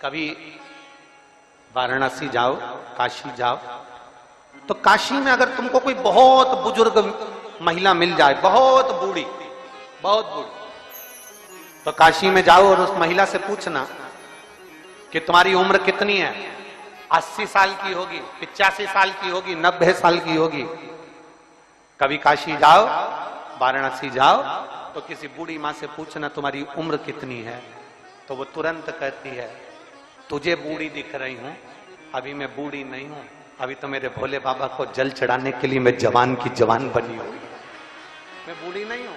कभी वाराणसी जाओ, काशी जाओ, तो काशी में अगर तुमको कोई बहुत बुजुर्ग महिला मिल जाए, बहुत बूढ़ी, तो काशी में जाओ और उस महिला से पूछना कि तुम्हारी उम्र कितनी है। 80 साल की होगी, 85 साल की होगी, 90 साल की होगी। कभी काशी जाओ, वाराणसी जाओ, तो किसी बूढ़ी माँ से पूछना तुम्हारी उम्र कितनी है, तो वो तुरंत कहती है तुझे बूढ़ी दिख रही हूं, अभी मैं बूढ़ी नहीं हूं, अभी तो मेरे भोले बाबा को जल चढ़ाने के लिए मैं जवान की जवान बनी हुई, मैं बूढ़ी नहीं हूं।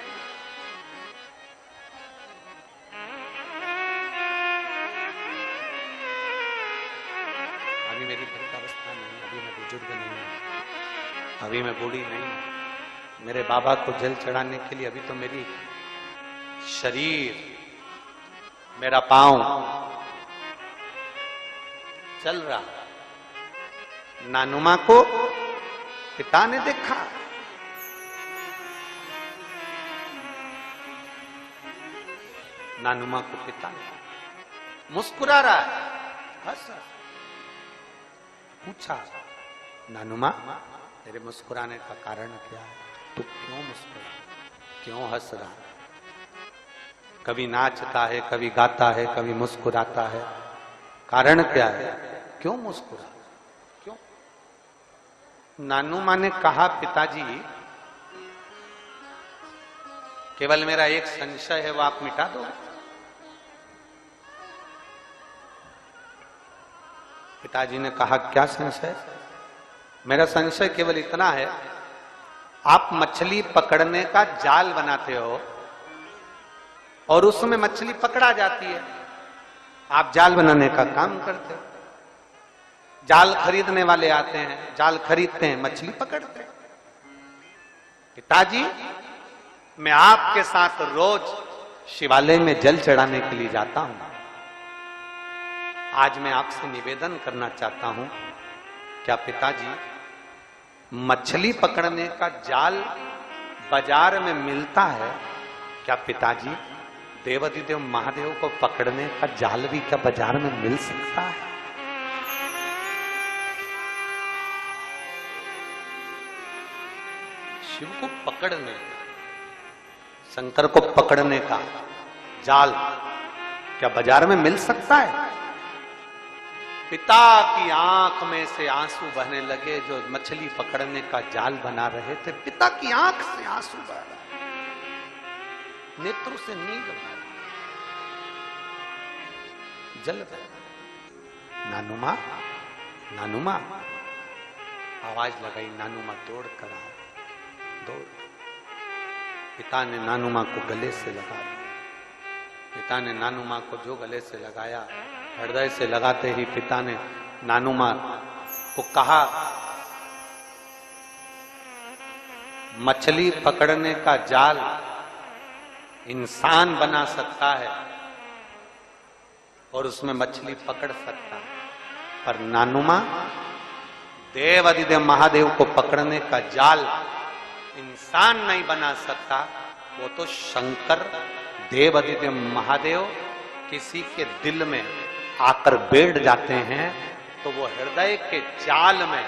अभी मेरी वृद्धावस्था नहीं, अभी मैं बुजुर्ग नहीं हूं, अभी मैं बूढ़ी नहीं हूं, मेरे बाबा को जल चढ़ाने के लिए अभी तो मेरी शरीर, मेरा पांव चल रहा। नानुमा को पिता ने देखा, नानुमा को पिता ने मुस्कुरा रहा है, हंस। पूछा नानुमा तेरे मुस्कुराने का कारण क्या है, तू क्यों मुस्कुरा, क्यों हंस रहा? कभी नाचता है, कभी गाता है, कभी मुस्कुराता है, कारण क्या है, क्यों मुस्कुरा, क्यों? नानुमा ने कहा पिताजी केवल मेरा एक संशय है, वो आप मिटा दो। पिताजी ने कहा क्या संशय? मेरा संशय केवल इतना है, आप मछली पकड़ने का जाल बनाते हो और उसमें मछली पकड़ा जाती है, आप जाल बनाने का काम करते हो, जाल खरीदने वाले आते हैं, जाल खरीदते हैं, मछली पकड़ते हैं। पिताजी मैं आपके साथ रोज शिवालय में जल चढ़ाने के लिए जाता हूं, आज मैं आपसे निवेदन करना चाहता हूं, क्या पिताजी मछली पकड़ने का जाल बाजार में मिलता है क्या? पिताजी देवाधिदेव महादेव को पकड़ने का जाल भी क्या बाजार में मिल सकता है? शिव को पकड़ने, शंकर को पकड़ने का जाल क्या बाजार में मिल सकता है? पिता की आंख में से आंसू बहने लगे, जो मछली पकड़ने का जाल बना रहे थे, पिता की आंख से आंसू बह रहे, नेत्रों से नीर बह रही, जल बह। नानुमा, नानुमा, आवाज लगाई, नानुमा दौड़ कर आए, दौड़। पिता ने नानुमा को गले से लगा दिया। पिता ने नानुमा को जो गले से लगाया, हृदय से लगाते ही पिता ने नानुमा को कहा मछली पकड़ने का जाल इंसान बना सकता है और उसमें मछली पकड़ सकता है, पर नानुमा देवाधिदेव महादेव को पकड़ने का जाल इंसान नहीं बना सकता। वो तो शंकर देवाधिदेव महादेव किसी के दिल में आकर बैठ जाते हैं, तो वो हृदय के जाल में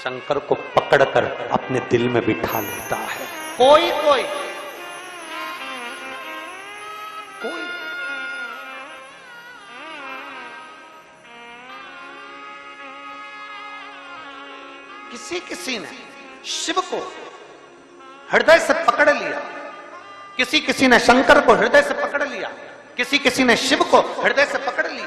शंकर को पकड़कर अपने दिल में बिठा लेता है। कोई कोई कोई किसी किसी ने शिव को हृदय से पकड़ लिया, किसी किसी ने शंकर को हृदय से पकड़ लिया, किसी किसी ने शिव को हृदय से पकड़ लिया।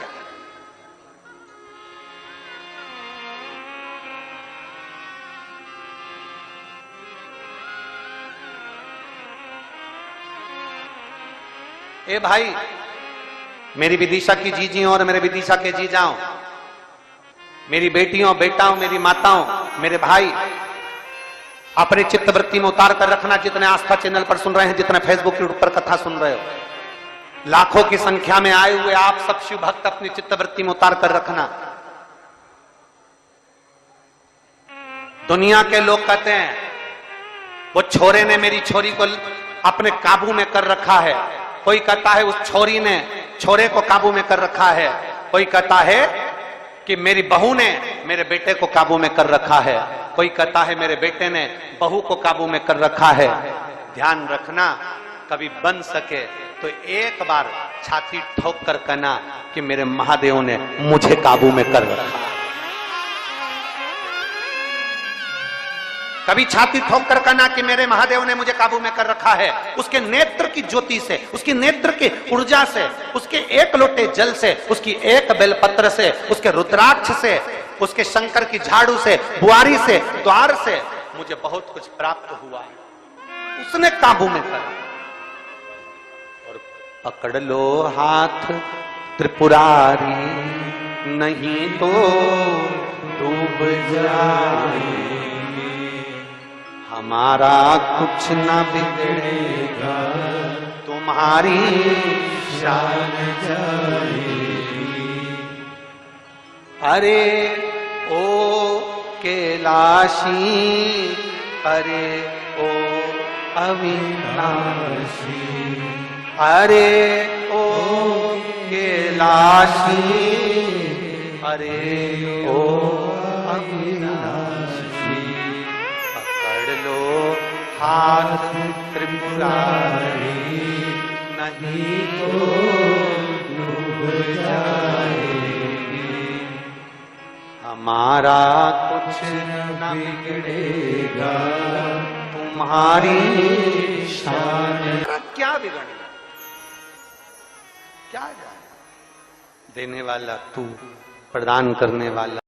ए भाई, मेरी विदिशा की जीजी और मेरे विदिशा के जीजाओं, मेरी बेटियों, बेटाओं, मेरी माताओं, मेरे भाई, अपने चित्तवृत्ति में उतार कर रखना। जितने आस्था चैनल पर सुन रहे हैं, जितने फेसबुक यूट्यूब पर कथा सुन रहे हो, लाखों की संख्या में आए हुए आप सब शिव भक्त अपनी चित्तवृत्ति में उतार कर रखना। दुनिया के लोग कहते हैं वो छोरे ने मेरी छोरी को अपने काबू में कर रखा है, कोई कहता है उस छोरी ने छोरे को काबू में कर रखा है, कोई कहता है कि मेरी बहू ने मेरे बेटे को काबू में कर रखा है, कोई कहता है मेरे बेटे ने बहू को काबू में कर रखा है। ध्यान रखना, कभी बन सके तो एक बार छाती ठोक कर कहना कि मेरे महादेव ने मुझे काबू में कर रखा है। कभी छाती ठोक कर कहना कि मेरे महादेव ने मुझे काबू में कर रखा है। उसके नेत्र की ज्योति से, उसकी नेत्र की ऊर्जा से, उसके एक लोटे जल से, उसकी एक बेलपत्र से, उसके रुद्राक्ष से, उसके शंकर की झाड़ू से, बुआरी से, द्वार से मुझे बहुत कुछ प्राप्त हुआ। उसने काबू में करा। और पकड़ लो हाथ त्रिपुरारी, नहीं तो डूब जाए। हमारा कुछ न बिगड़ेगा, तुम्हारी शान जाएगी। अरे ओ कैलाशी, अरे ओ अविनाशी, अरे ओ कैलाशी, अरे ओ अविनाशी। पकड़ लो हाथ त्रिपुरारी, नहीं तो डूब जाएगी। हमारा कुछ न बिगड़ेगा, तुम्हारी शान। क्या बिगड़ेगा, क्या जाए? देने वाला तू, प्रदान करने वाला